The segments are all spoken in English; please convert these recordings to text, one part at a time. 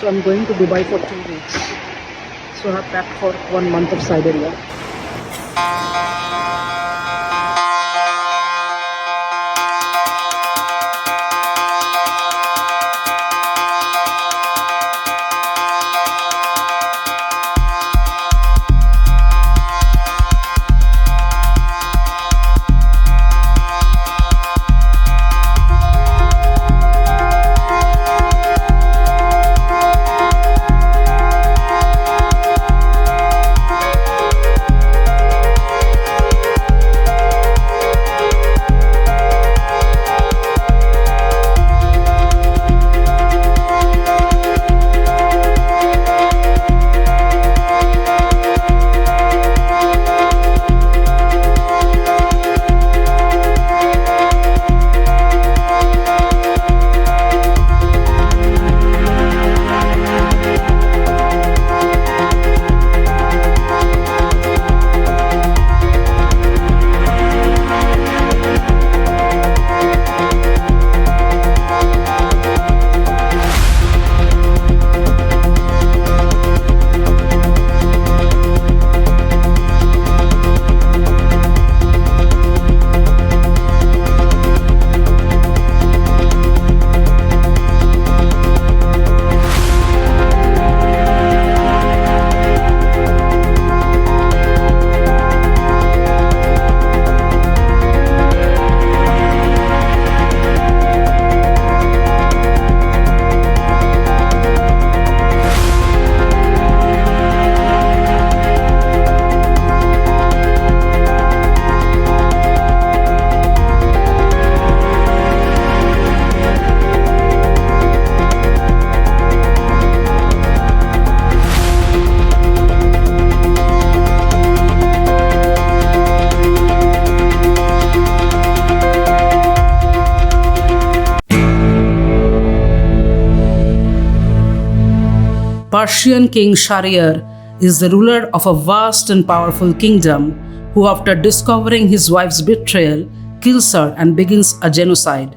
So I'm going to Dubai for 2 weeks. So I have packed for 1 month of Siberia. Persian King Shahryar is the ruler of a vast and powerful kingdom who, after discovering his wife's betrayal, kills her and begins a genocide.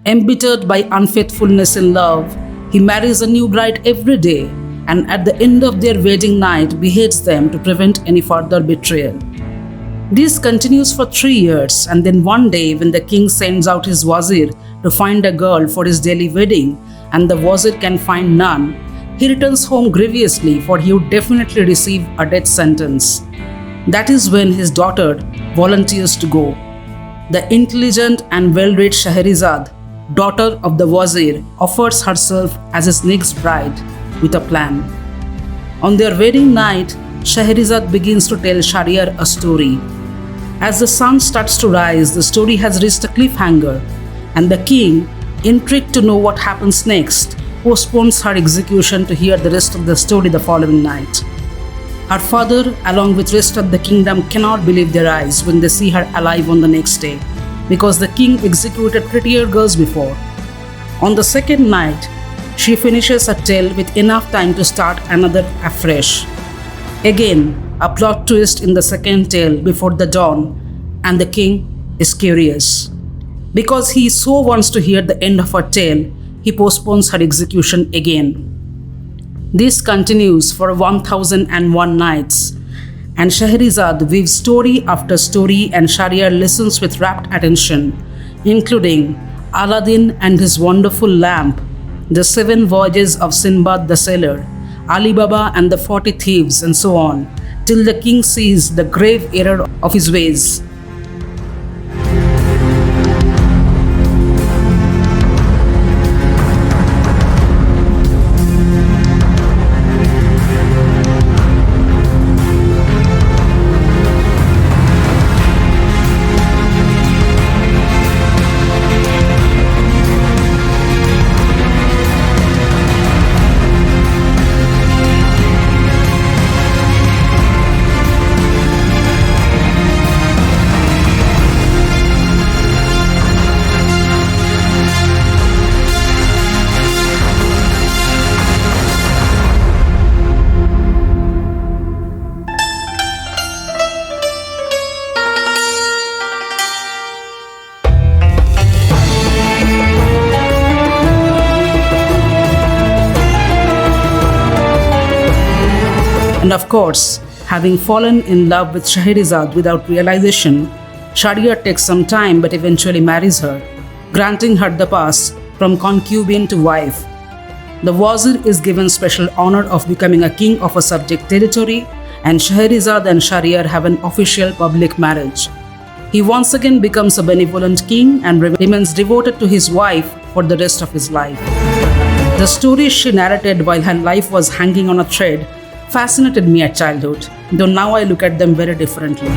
Embittered by unfaithfulness in love, he marries a new bride every day and at the end of their wedding night beheads them to prevent any further betrayal. This continues for 3 years, and then one day when the king sends out his wazir to find a girl for his daily wedding and the wazir can find none, he returns home grievously, for he would definitely receive a death sentence. That is when his daughter volunteers to go. The intelligent and well-read Shahrazad, daughter of the wazir, offers herself as his next bride with a plan. On their wedding night, Shahrazad begins to tell Shahryar a story. As the sun starts to rise, the story has reached a cliffhanger, and the king, intrigued to know what happens next, postpones her execution to hear the rest of the story the following night. Her father, along with rest of the kingdom, cannot believe their eyes when they see her alive on the next day, because the king executed prettier girls before. On the second night, she finishes her tale with enough time to start another afresh. Again, a plot twist in the second tale before the dawn, and the king is curious. Because he so wants to hear the end of her tale, he postpones her execution again. This continues for 1001 nights, and Shahrazad weaves story after story and Shahryar listens with rapt attention, including Aladdin and his wonderful lamp, the 7 voyages of Sinbad the Sailor, Ali Baba and the 40 thieves, and so on, till the king sees the grave error of his ways. And of course, having fallen in love with Shahrazad without realization, Shahryar takes some time but eventually marries her, granting her the pass from concubine to wife. The Wazir is given special honor of becoming a king of a subject territory, and Shahrazad and Shahryar have an official public marriage. He once again becomes a benevolent king and remains devoted to his wife for the rest of his life. The stories she narrated while her life was hanging on a thread fascinated me at childhood, though now I look at them very differently.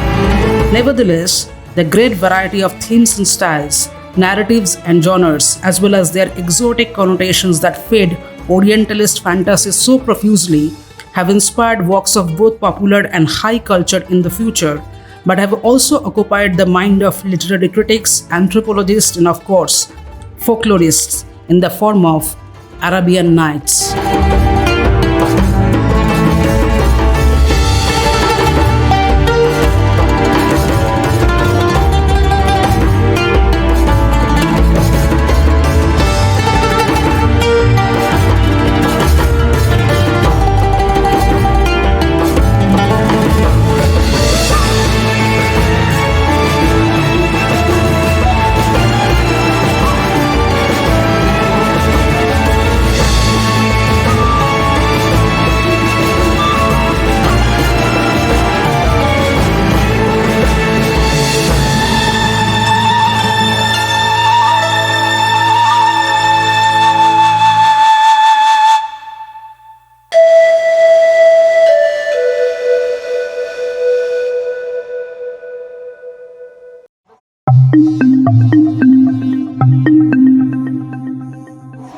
Nevertheless, the great variety of themes and styles, narratives and genres, as well as their exotic connotations that fed Orientalist fantasies so profusely, have inspired works of both popular and high culture in the future, but have also occupied the mind of literary critics, anthropologists, and of course, folklorists in the form of Arabian Nights.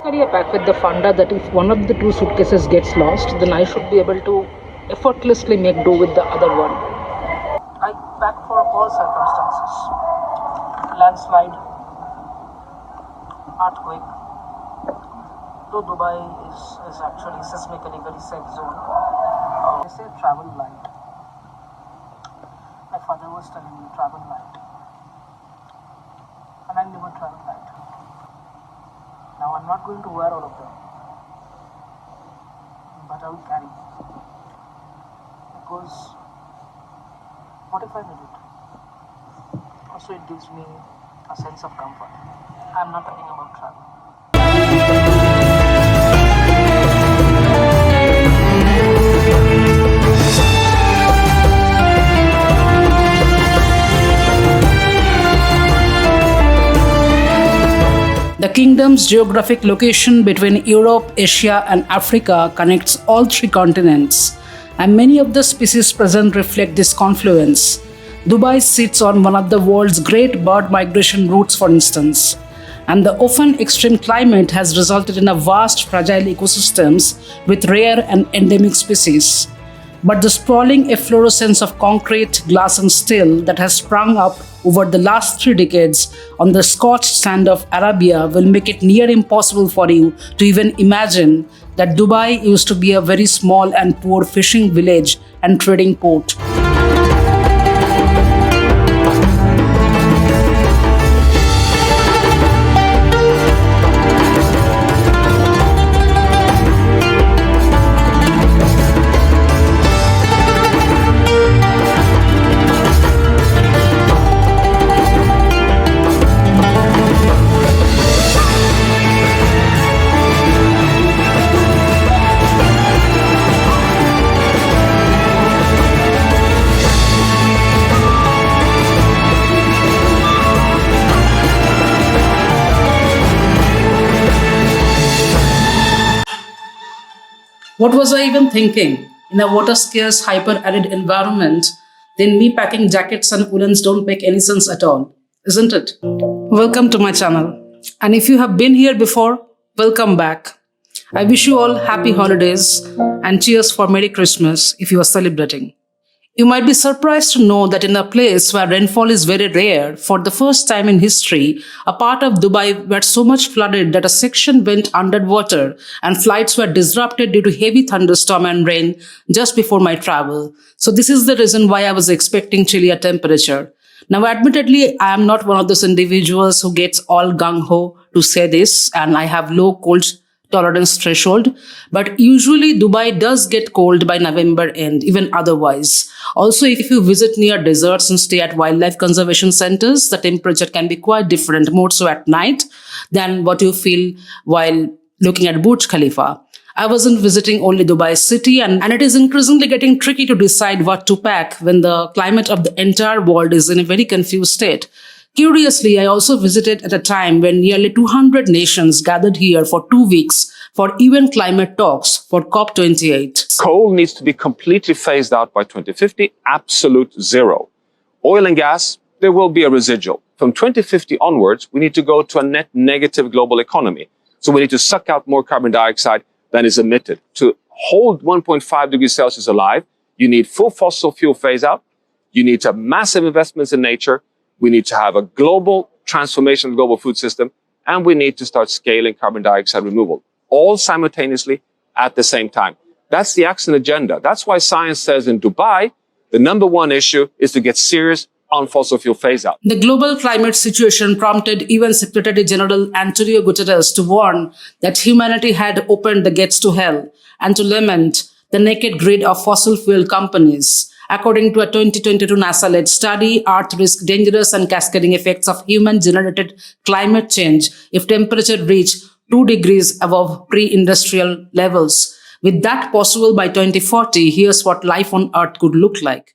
Carry a pack with the funda that if one of the two suitcases gets lost, then I should be able to effortlessly make do with the other one. I pack for all circumstances. Landslide, earthquake. Though Dubai is actually seismically very safe zone. They say travel light. My father was telling me travel light. And I never travel light. Now I'm not going to wear all of them, but I will carry, because what if I need it? Also it gives me a sense of comfort. I'm not talking about travel. The kingdom's geographic location between Europe, Asia, and Africa connects all three continents, and many of the species present reflect this confluence. Dubai sits on one of the world's great bird migration routes, for instance, and the often extreme climate has resulted in a vast, fragile ecosystems with rare and endemic species. But the sprawling efflorescence of concrete, glass, and steel that has sprung up over the last 3 decades on the scorched sand of Arabia will make it near impossible for you to even imagine that Dubai used to be a very small and poor fishing village and trading port. What was I even thinking? In a water-scarce, hyper-arid environment, then me packing jackets and woolens don't make any sense at all, isn't it? Welcome to my channel. And if you have been here before, welcome back. I wish you all happy holidays and cheers for Merry Christmas if you are celebrating. You might be surprised to know that in a place where rainfall is very rare, for the first time in history, a part of Dubai were so much flooded that a section went underwater and flights were disrupted due to heavy thunderstorm and rain just before my travel. So this is the reason why I was expecting chillier temperature. Now, admittedly, I am not one of those individuals who gets all gung-ho to say this, and I have low cold tolerance threshold, but usually Dubai does get cold by November end, even otherwise. Also, if you visit near deserts and stay at wildlife conservation centers, the temperature can be quite different, more so at night than what you feel while looking at Burj Khalifa. I wasn't visiting only Dubai city, and it is increasingly getting tricky to decide what to pack when the climate of the entire world is in a very confused state. Curiously, I also visited at a time when nearly 200 nations gathered here for 2 weeks for UN climate talks for COP28. Coal needs to be completely phased out by 2050, absolute zero. Oil and gas, there will be a residual. From 2050 onwards, we need to go to a net negative global economy. So we need to suck out more carbon dioxide than is emitted. To hold 1.5 degrees Celsius alive, you need full fossil fuel phase out. You need to have massive investments in nature. We need to have a global transformation of the global food system, and we need to start scaling carbon dioxide removal, all simultaneously at the same time. That's the action agenda. That's why science says in Dubai, the number one issue is to get serious on fossil fuel phase out. The global climate situation prompted UN Secretary General Antonio Guterres to warn that humanity had opened the gates to hell and to lament the naked greed of fossil fuel companies. According to a 2022 NASA-led study, Earth risks dangerous and cascading effects of human-generated climate change if temperature reach 2 degrees above pre-industrial levels. With that possible by 2040, here's what life on Earth could look like.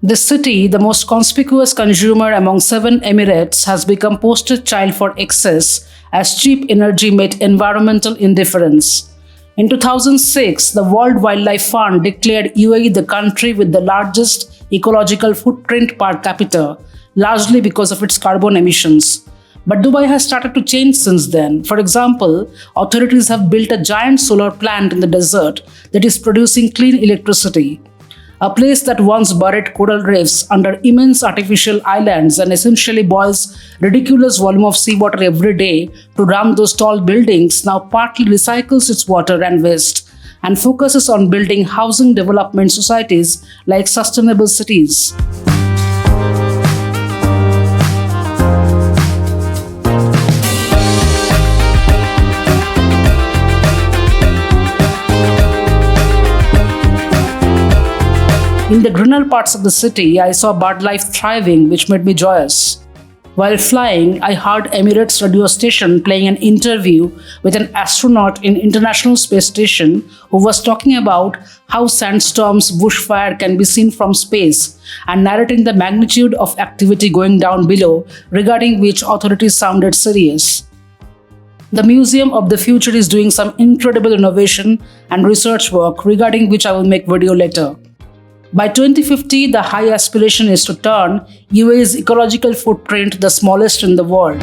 The city, the most conspicuous consumer among 7 emirates, has become poster child for excess as cheap energy met environmental indifference. In 2006, the World Wildlife Fund declared UAE the country with the largest ecological footprint per capita, largely because of its carbon emissions. But Dubai has started to change since then. For example, authorities have built a giant solar plant in the desert that is producing clean electricity. A place that once buried coral reefs under immense artificial islands and essentially boils ridiculous volume of seawater every day to run those tall buildings now partly recycles its water and waste and focuses on building housing development societies like sustainable cities. In the greener parts of the city, I saw bird life thriving, which made me joyous. While flying, I heard Emirates radio station playing an interview with an astronaut in International Space Station who was talking about how sandstorms, bushfire can be seen from space and narrating the magnitude of activity going down below, regarding which authorities sounded serious. The Museum of the Future is doing some incredible innovation and research work, regarding which I will make video later. By 2050, the high aspiration is to turn UAE's ecological footprint the smallest in the world.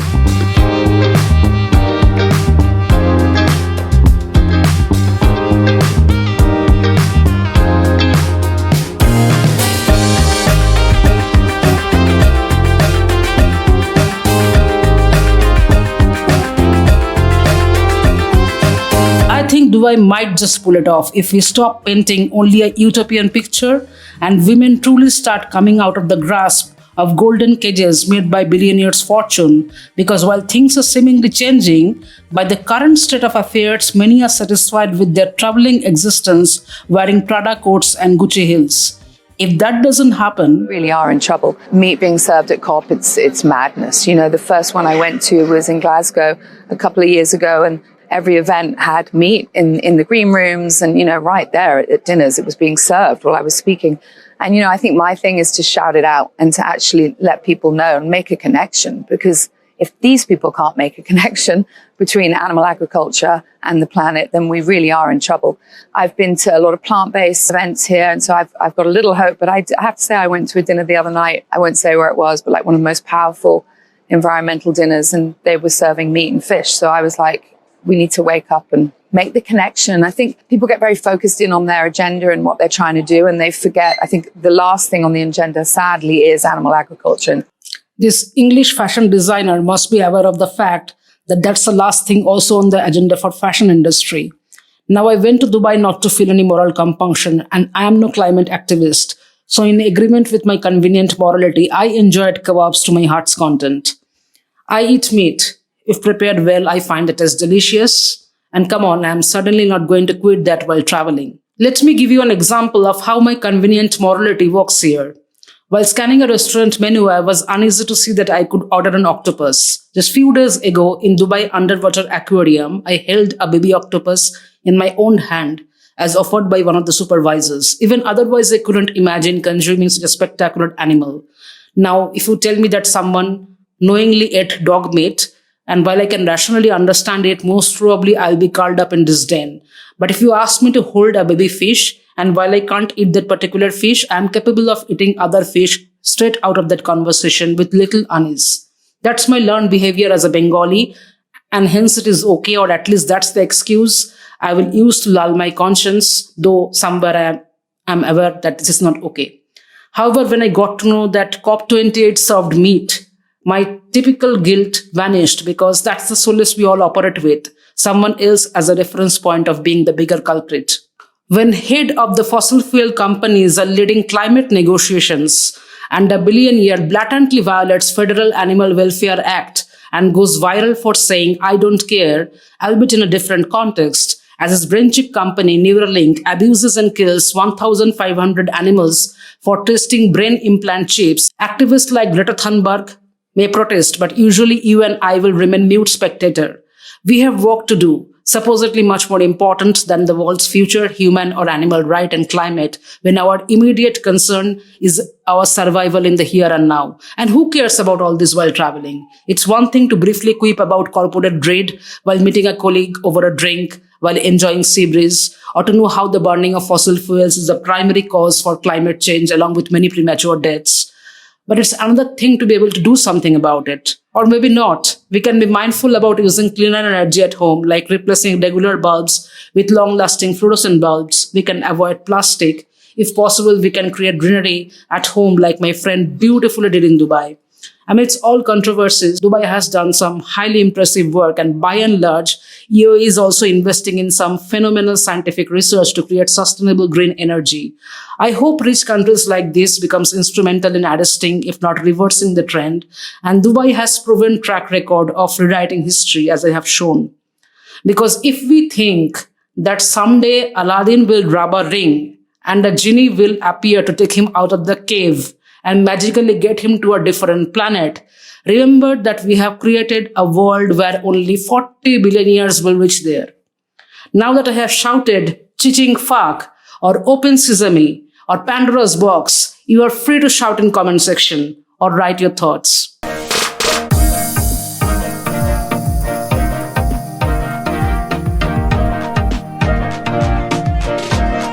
I think Dubai might just pull it off if we stop painting only a utopian picture and women truly start coming out of the grasp of golden cages made by billionaires' fortune. Because while things are seemingly changing, by the current state of affairs, many are satisfied with their troubling existence wearing Prada coats and Gucci heels. If that doesn't happen, we really are in trouble. Meat being served at COP, it's madness. You know, the first one I went to was in Glasgow a couple of years ago, and every event had meat in the green rooms and, you know, right there at dinners, it was being served while I was speaking. And, you know, I think my thing is to shout it out and to actually let people know and make a connection, because if these people can't make a connection, between animal agriculture and the planet, then we really are in trouble. I've been to a lot of plant-based events here, and so I've got a little hope. But I have to say, I went to a dinner the other night. I won't say where it was, but like one of the most powerful environmental dinners, and they were serving meat and fish. So I was like, we need to wake up and make the connection. I think people get very focused in on their agenda and what they're trying to do, and they forget, I think the last thing on the agenda, sadly, is animal agriculture. This English fashion designer must be aware of the fact that that's the last thing also on the agenda for fashion industry. Now, I went to Dubai not to feel any moral compunction, and I am no climate activist. So in agreement with my convenient morality, I enjoyed kebabs to my heart's content. I eat meat. If prepared well, I find it as delicious. And come on, I'm certainly not going to quit that while traveling. Let me give you an example of how my convenient morality works here. While scanning a restaurant menu, I was uneasy to see that I could order an octopus. Just few days ago, in Dubai Underwater Aquarium, I held a baby octopus in my own hand as offered by one of the supervisors. Even otherwise, I couldn't imagine consuming such a spectacular animal. Now, if you tell me that someone knowingly ate dog meat, and while I can rationally understand it, most probably I'll be curled up in disdain. But if you ask me to hold a baby fish, and while I can't eat that particular fish, I'm capable of eating other fish straight out of that conversation with little unease. That's my learned behavior as a Bengali, and hence it is okay, or at least that's the excuse I will use to lull my conscience, though somewhere I am aware that this is not okay. However, when I got to know that COP28 served meat, my typical guilt vanished, because that's the solace we all operate with, someone else as a reference point of being the bigger culprit. When head of the fossil fuel companies are leading climate negotiations and a billionaire blatantly violates Federal Animal Welfare Act and goes viral for saying, I don't care, albeit in a different context, as his brain chip company Neuralink abuses and kills 1,500 animals for testing brain implant chips, activists like Greta Thunberg may protest, but usually you and I will remain mute spectator. We have work to do, supposedly much more important than the world's future human or animal right and climate, when our immediate concern is our survival in the here and now. And who cares about all this while traveling? It's one thing to briefly quip about corporate dread while meeting a colleague over a drink, while enjoying sea breeze, or to know how the burning of fossil fuels is the primary cause for climate change along with many premature deaths. But it's another thing to be able to do something about it. Or maybe not. We can be mindful about using cleaner energy at home, like replacing regular bulbs with long-lasting fluorescent bulbs. We can avoid plastic. If possible, we can create greenery at home, like my friend beautifully did in Dubai. Amidst all controversies, Dubai has done some highly impressive work, and by and large, UAE is also investing in some phenomenal scientific research to create sustainable green energy. I hope rich countries like this becomes instrumental in arresting, if not reversing the trend, and Dubai has proven track record of rewriting history, as I have shown. Because if we think that someday Aladdin will rub a ring and a genie will appear to take him out of the cave and magically get him to a different planet, remember that we have created a world where only 40 billionaires will reach there. Now that I have shouted "Chiching fuck" or "Open Sesame" or "Pandora's box," you are free to shout in comment section or write your thoughts.